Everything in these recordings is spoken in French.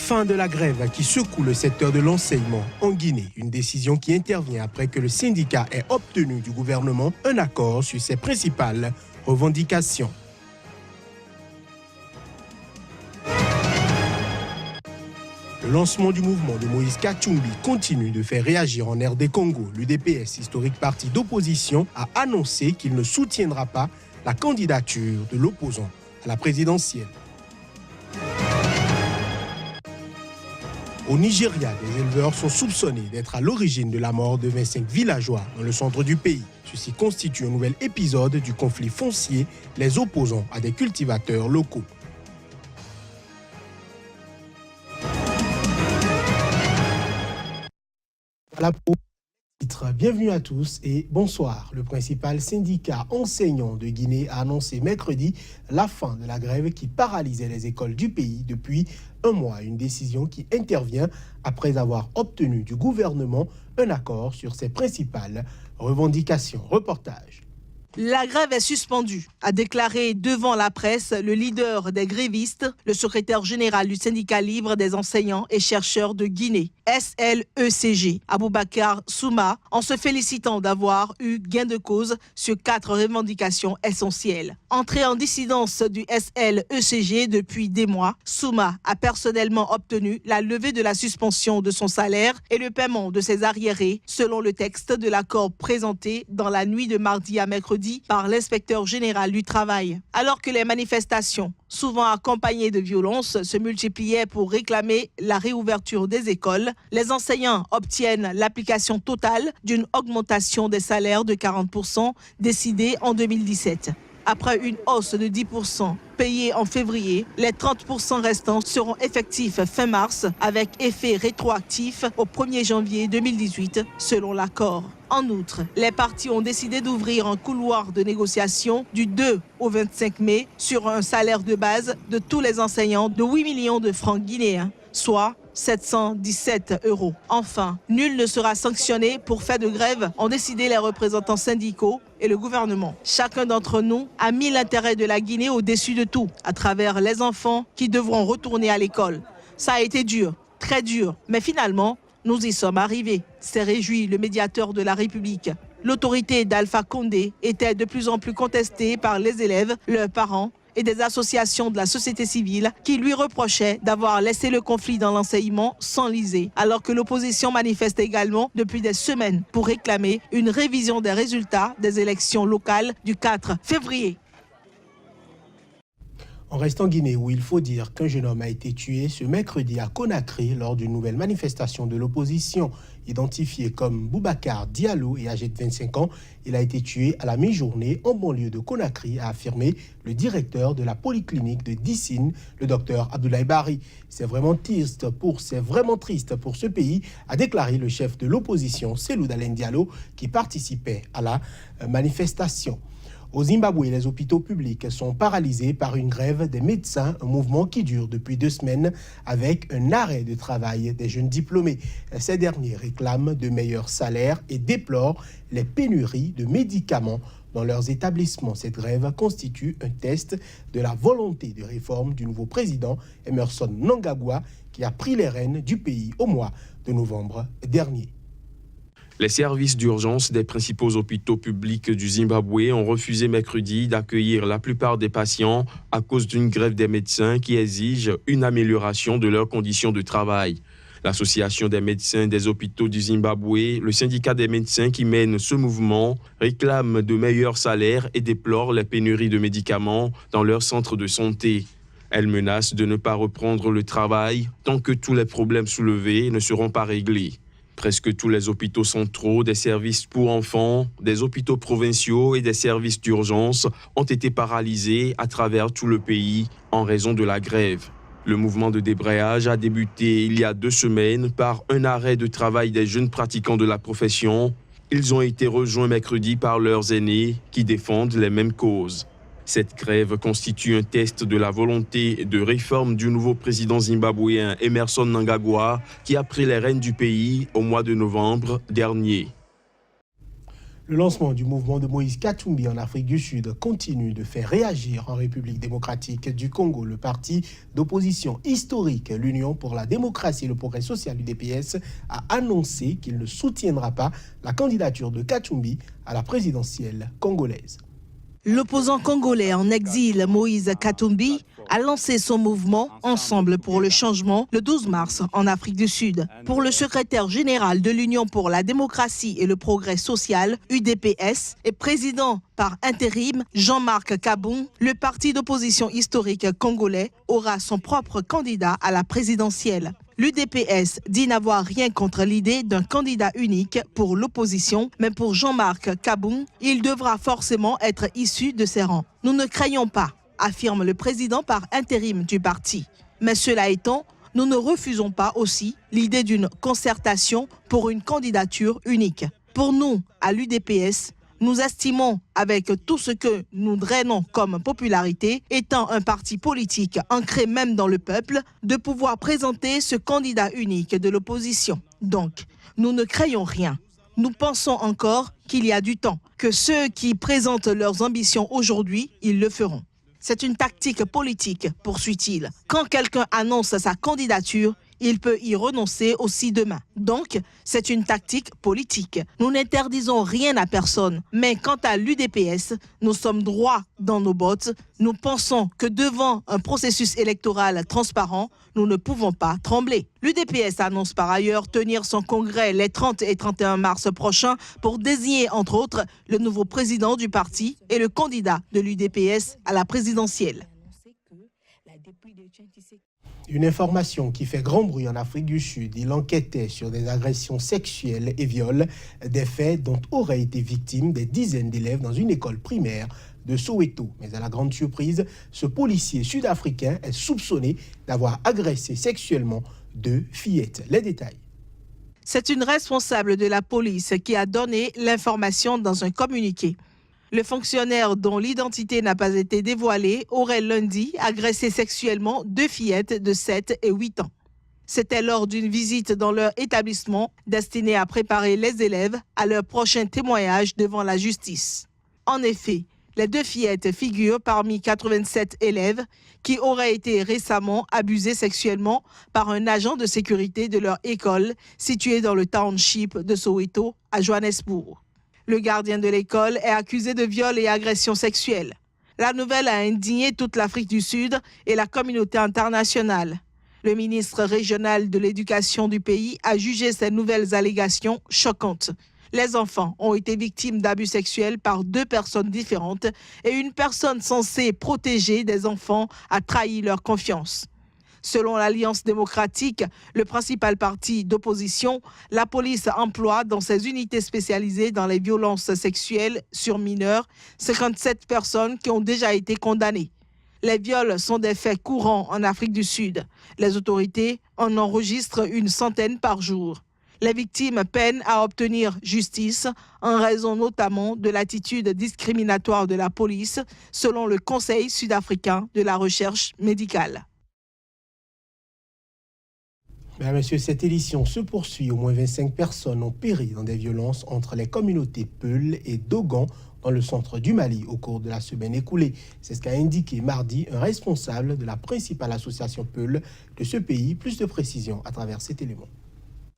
Fin de la grève qui secoue le secteur de l'enseignement en Guinée. Une décision qui intervient après que le syndicat ait obtenu du gouvernement un accord sur ses principales revendications. Le lancement du mouvement de Moïse Katumbi continue de faire réagir en RD Congo. L'UDPS, historique parti d'opposition, a annoncé qu'il ne soutiendra pas la candidature de l'opposant à la présidentielle. Au Nigeria, des éleveurs sont soupçonnés d'être à l'origine de la mort de 25 villageois dans le centre du pays. Ceci constitue un nouvel épisode du conflit foncier, les opposant à des cultivateurs locaux. Voilà pour le titre. Bienvenue à tous et bonsoir. Le principal syndicat enseignant de Guinée a annoncé mercredi la fin de la grève qui paralysait les écoles du pays depuis un mois. Une décision qui intervient après avoir obtenu du gouvernement un accord sur ses principales revendications. Reportage. La grève est suspendue, a déclaré devant la presse le leader des grévistes, le secrétaire général du syndicat libre des enseignants et chercheurs de Guinée, SLECG, Aboubakar Souma, en se félicitant d'avoir eu gain de cause sur 4 revendications essentielles. Entré en dissidence du SLECG depuis des mois, Souma a personnellement obtenu la levée de la suspension de son salaire et le paiement de ses arriérés, selon le texte de l'accord présenté dans la nuit de mardi à mercredi par l'inspecteur général du travail. Alors que les manifestations, souvent accompagnées de violences, se multipliaient pour réclamer la réouverture des écoles, les enseignants obtiennent l'application totale d'une augmentation des salaires de 40% décidée en 2017. Après une hausse de 10% payée en février, les 30% restants seront effectifs fin mars avec effet rétroactif au 1er janvier 2018 selon l'accord. En outre, les partis ont décidé d'ouvrir un couloir de négociation du 2 au 25 mai sur un salaire de base de tous les enseignants de 8 millions de francs guinéens, soit 717 €. Enfin, nul ne sera sanctionné pour fait de grève, ont décidé les représentants syndicaux et le gouvernement. Chacun d'entre nous a mis l'intérêt de la Guinée au-dessus de tout, à travers les enfants qui devront retourner à l'école. Ça a été dur, très dur, mais finalement, nous y sommes arrivés, s'est réjoui le médiateur de la République. L'autorité d'Alpha Condé était de plus en plus contestée par les élèves, leurs parents et des associations de la société civile qui lui reprochaient d'avoir laissé le conflit dans l'enseignement s'enliser, alors que l'opposition manifeste également depuis des semaines pour réclamer une révision des résultats des élections locales du 4 février. On reste en Guinée où il faut dire qu'un jeune homme a été tué ce mercredi à Conakry lors d'une nouvelle manifestation de l'opposition. Identifié comme Boubacar Diallo et âgé de 25 ans, il a été tué à la mi-journée en banlieue de Conakry, a affirmé le directeur de la polyclinique de Dissine, le docteur Abdoulaye Bari. C'est vraiment triste pour ce pays, a déclaré le chef de l'opposition, Cellou Dalein Diallo, qui participait à la manifestation. Au Zimbabwe, les hôpitaux publics sont paralysés par une grève des médecins, un mouvement qui dure depuis 2 semaines avec un arrêt de travail des jeunes diplômés. Ces derniers réclament de meilleurs salaires et déplorent les pénuries de médicaments dans leurs établissements. Cette grève constitue un test de la volonté de réforme du nouveau président Emmerson Mnangagwa qui a pris les rênes du pays au mois de novembre dernier. Les services d'urgence des principaux hôpitaux publics du Zimbabwe ont refusé mercredi d'accueillir la plupart des patients à cause d'une grève des médecins qui exige une amélioration de leurs conditions de travail. L'Association des médecins des hôpitaux du Zimbabwe, le syndicat des médecins qui mène ce mouvement, réclament de meilleurs salaires et déplorent les pénuries de médicaments dans leurs centres de santé. Elles menacent de ne pas reprendre le travail tant que tous les problèmes soulevés ne seront pas réglés. Presque tous les hôpitaux centraux, des services pour enfants, des hôpitaux provinciaux et des services d'urgence ont été paralysés à travers tout le pays en raison de la grève. Le mouvement de débrayage a débuté il y a 2 semaines par un arrêt de travail des jeunes pratiquants de la profession. Ils ont été rejoints mercredi par leurs aînés qui défendent les mêmes causes. Cette grève constitue un test de la volonté de réforme du nouveau président zimbabwéen Emmerson Mnangagwa qui a pris les rênes du pays au mois de novembre dernier. Le lancement du mouvement de Moïse Katumbi en Afrique du Sud continue de faire réagir en République démocratique du Congo. Le parti d'opposition historique, l'Union pour la démocratie et le progrès social, l'UDPS, a annoncé qu'il ne soutiendra pas la candidature de Katumbi à la présidentielle congolaise. L'opposant congolais en exil, Moïse Katumbi, a lancé son mouvement Ensemble pour le changement le 12 mars en Afrique du Sud. Pour le secrétaire général de l'Union pour la démocratie et le progrès social, UDPS, et président par intérim Jean-Marc Kaboun, le parti d'opposition historique congolais aura son propre candidat à la présidentielle. L'UDPS dit n'avoir rien contre l'idée d'un candidat unique pour l'opposition, mais pour Jean-Marc Kaboun, il devra forcément être issu de ses rangs. Nous ne craignons pas, affirme le président par intérim du parti. Mais cela étant, nous ne refusons pas aussi l'idée d'une concertation pour une candidature unique. Pour nous, à l'UDPS, nous estimons, avec tout ce que nous drainons comme popularité, étant un parti politique ancré même dans le peuple, de pouvoir présenter ce candidat unique de l'opposition. Donc, nous ne craignons rien. Nous pensons encore qu'il y a du temps, que ceux qui présentent leurs ambitions aujourd'hui, ils le feront. C'est une tactique politique, poursuit-il. Quand quelqu'un annonce sa candidature, il peut y renoncer aussi demain. Donc, c'est une tactique politique. Nous n'interdisons rien à personne. Mais quant à l'UDPS, nous sommes droits dans nos bottes. Nous pensons que devant un processus électoral transparent, nous ne pouvons pas trembler. L'UDPS annonce par ailleurs tenir son congrès les 30 et 31 mars prochains pour désigner, entre autres, le nouveau président du parti et le candidat de l'UDPS à la présidentielle. Une information qui fait grand bruit en Afrique du Sud. Il enquêtait sur des agressions sexuelles et viols, des faits dont auraient été victimes des dizaines d'élèves dans une école primaire de Soweto. Mais à la grande surprise, ce policier sud-africain est soupçonné d'avoir agressé sexuellement 2 fillettes. Les détails. C'est une responsable de la police qui a donné l'information dans un communiqué. Le fonctionnaire dont l'identité n'a pas été dévoilée aurait lundi agressé sexuellement 2 fillettes de 7 et 8 ans. C'était lors d'une visite dans leur établissement destinée à préparer les élèves à leur prochain témoignage devant la justice. En effet, les 2 fillettes figurent parmi 87 élèves qui auraient été récemment abusés sexuellement par un agent de sécurité de leur école située dans le township de Soweto à Johannesburg. Le gardien de l'école est accusé de viol et agression sexuelle. La nouvelle a indigné toute l'Afrique du Sud et la communauté internationale. Le ministre régional de l'éducation du pays a jugé ces nouvelles allégations choquantes. Les enfants ont été victimes d'abus sexuels par 2 personnes différentes et une personne censée protéger des enfants a trahi leur confiance. Selon l'Alliance démocratique, le principal parti d'opposition, la police emploie dans ses unités spécialisées dans les violences sexuelles sur mineurs 57 personnes qui ont déjà été condamnées. Les viols sont des faits courants en Afrique du Sud. Les autorités en enregistrent une centaine par jour. Les victimes peinent à obtenir justice en raison notamment de l'attitude discriminatoire de la police, selon le Conseil sud-africain de la recherche médicale. Mesdames et messieurs, cette édition se poursuit. Au moins 25 personnes ont péri dans des violences entre les communautés Peul et Dogon dans le centre du Mali au cours de la semaine écoulée. C'est ce qu'a indiqué mardi un responsable de la principale association Peul de ce pays. Plus de précisions à travers cet élément.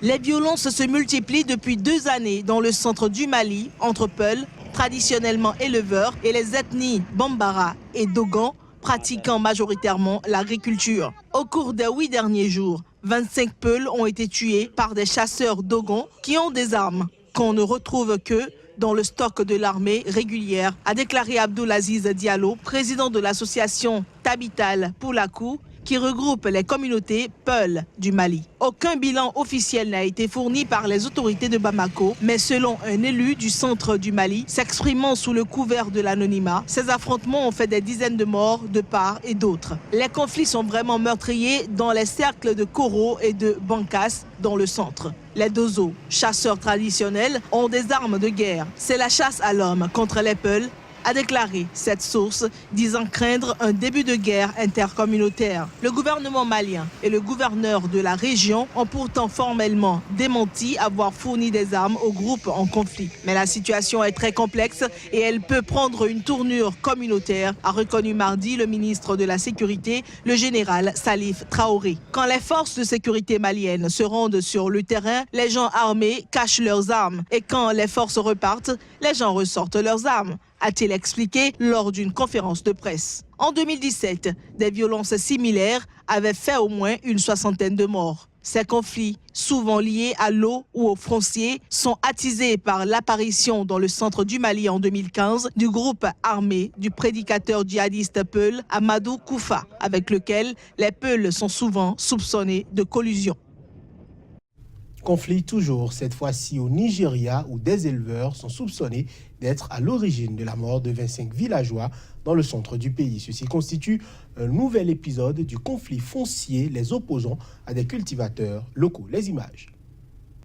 Les violences se multiplient depuis 2 années dans le centre du Mali entre Peul, traditionnellement éleveurs, et les ethnies Bambara et Dogon, pratiquant majoritairement l'agriculture. Au cours des 8 derniers jours, 25 Peuls ont été tués par des chasseurs Dogon qui ont des armes qu'on ne retrouve que dans le stock de l'armée régulière, a déclaré Abdoulaziz Diallo, président de l'association Tabital Poulakou, qui regroupe les communautés Peul du Mali. Aucun bilan officiel n'a été fourni par les autorités de Bamako, mais selon un élu du centre du Mali, s'exprimant sous le couvert de l'anonymat, ces affrontements ont fait des dizaines de morts de part et d'autre. Les conflits sont vraiment meurtriers dans les cercles de Koro et de Bankas, dans le centre. Les Dozo, chasseurs traditionnels, ont des armes de guerre. C'est la chasse à l'homme contre les Peuls, a déclaré cette source, disant craindre un début de guerre intercommunautaire. Le gouvernement malien et le gouverneur de la région ont pourtant formellement démenti avoir fourni des armes au groupe en conflit. Mais la situation est très complexe et elle peut prendre une tournure communautaire, a reconnu mardi le ministre de la Sécurité, le général Salif Traoré. Quand les forces de sécurité maliennes se rendent sur le terrain, les gens armés cachent leurs armes. Et quand les forces repartent, les gens ressortent leurs armes, a-t-il expliqué lors d'une conférence de presse. En 2017, des violences similaires avaient fait au moins une 60aine de morts. Ces conflits, souvent liés à l'eau ou aux fonciers, sont attisés par l'apparition dans le centre du Mali en 2015 du groupe armé du prédicateur djihadiste Peul, Amadou Koufa, avec lequel les Peuls sont souvent soupçonnés de collusion. Conflit toujours, cette fois-ci au Nigeria, où des éleveurs sont soupçonnés d'être à l'origine de la mort de 25 villageois dans le centre du pays. Ceci constitue un nouvel épisode du conflit foncier les opposant à des cultivateurs locaux. Les images.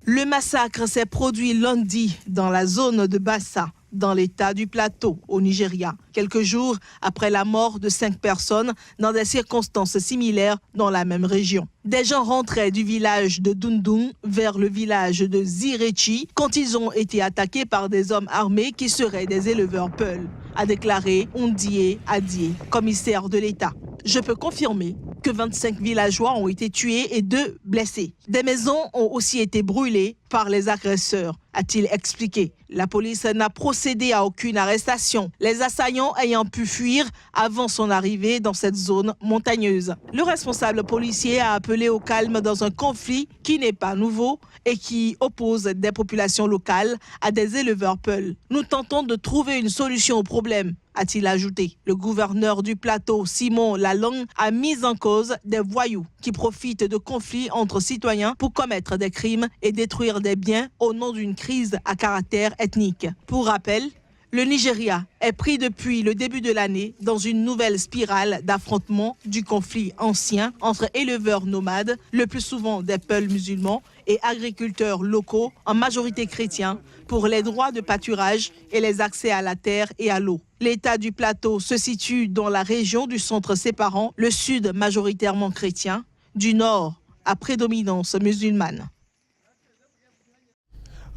Le massacre s'est produit lundi dans la zone de Bassa, dans l'état du Plateau, au Nigeria, quelques jours après la mort de 5 personnes dans des circonstances similaires dans la même région. Des gens rentraient du village de Dundun vers le village de Zirechi quand ils ont été attaqués par des hommes armés qui seraient des éleveurs Peul, a déclaré Ondie Adie, commissaire de l'État. Je peux confirmer que 25 villageois ont été tués et 2 blessés. Des maisons ont aussi été brûlées par les agresseurs, a-t-il expliqué. La police n'a procédé à aucune arrestation, les assaillants ayant pu fuir avant son arrivée dans cette zone montagneuse. Le responsable policier a appelé au calme dans un conflit qui n'est pas nouveau et qui oppose des populations locales à des éleveurs Peul. Nous tentons de trouver une solution au problème, a-t-il ajouté. Le gouverneur du Plateau, Simon Lalong, a mis en cause des voyous qui profitent de conflits entre citoyens pour commettre des crimes et détruire des biens au nom d'une crise à caractère ethnique. Pour rappel, le Nigeria est pris depuis le début de l'année dans une nouvelle spirale d'affrontement du conflit ancien entre éleveurs nomades, le plus souvent des Peuls musulmans, et agriculteurs locaux, en majorité chrétiens, pour les droits de pâturage et les accès à la terre et à l'eau. L'État du Plateau se situe dans la région du centre séparant le sud majoritairement chrétien, du nord à prédominance musulmane.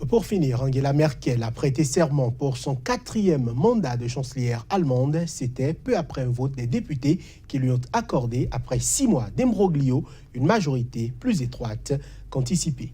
Pour finir, Angela Merkel a prêté serment pour son 4e mandat de chancelière allemande. C'était peu après un vote des députés qui lui ont accordé, après 6 mois d'imbroglio, une majorité plus étroite qu'anticipée.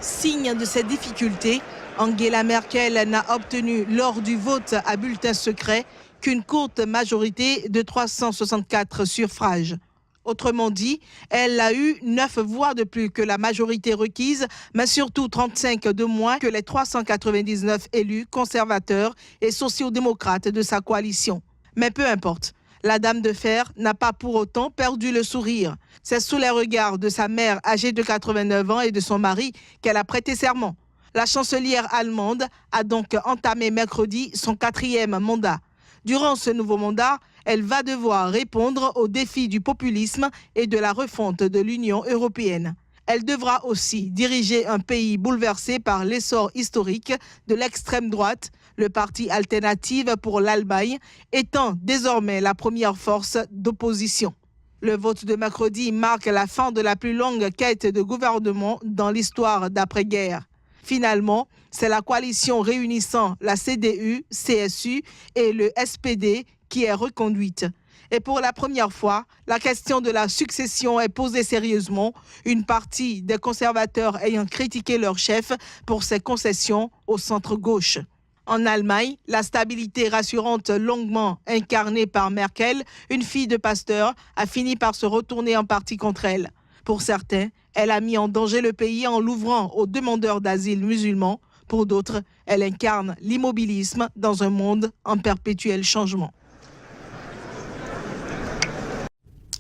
Signe de ces difficultés, Angela Merkel n'a obtenu lors du vote à bulletin secret qu'une courte majorité de 364 suffrages. Autrement dit, elle a eu 9 voix de plus que la majorité requise, mais surtout 35 de moins que les 399 élus conservateurs et sociaux-démocrates de sa coalition. Mais peu importe, la dame de fer n'a pas pour autant perdu le sourire. C'est sous les regards de sa mère âgée de 89 ans et de son mari qu'elle a prêté serment. La chancelière allemande a donc entamé mercredi son 4e mandat. Durant ce nouveau mandat, elle va devoir répondre aux défis du populisme et de la refonte de l'Union européenne. Elle devra aussi diriger un pays bouleversé par l'essor historique de l'extrême droite, le parti Alternative pour l'Allemagne étant désormais la première force d'opposition. Le vote de mercredi marque la fin de la plus longue quête de gouvernement dans l'histoire d'après-guerre. Finalement, c'est la coalition réunissant la CDU, CSU et le SPD qui est reconduite. Et pour la première fois, la question de la succession est posée sérieusement, une partie des conservateurs ayant critiqué leur chef pour ses concessions au centre-gauche. En Allemagne, la stabilité rassurante longuement incarnée par Merkel, une fille de pasteur, a fini par se retourner en partie contre elle. Pour certains, elle a mis en danger le pays en l'ouvrant aux demandeurs d'asile musulmans. Pour d'autres, elle incarne l'immobilisme dans un monde en perpétuel changement.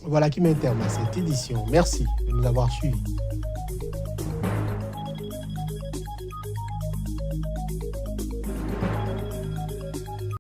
Voilà qui met un terme à cette édition. Merci de nous avoir suivis.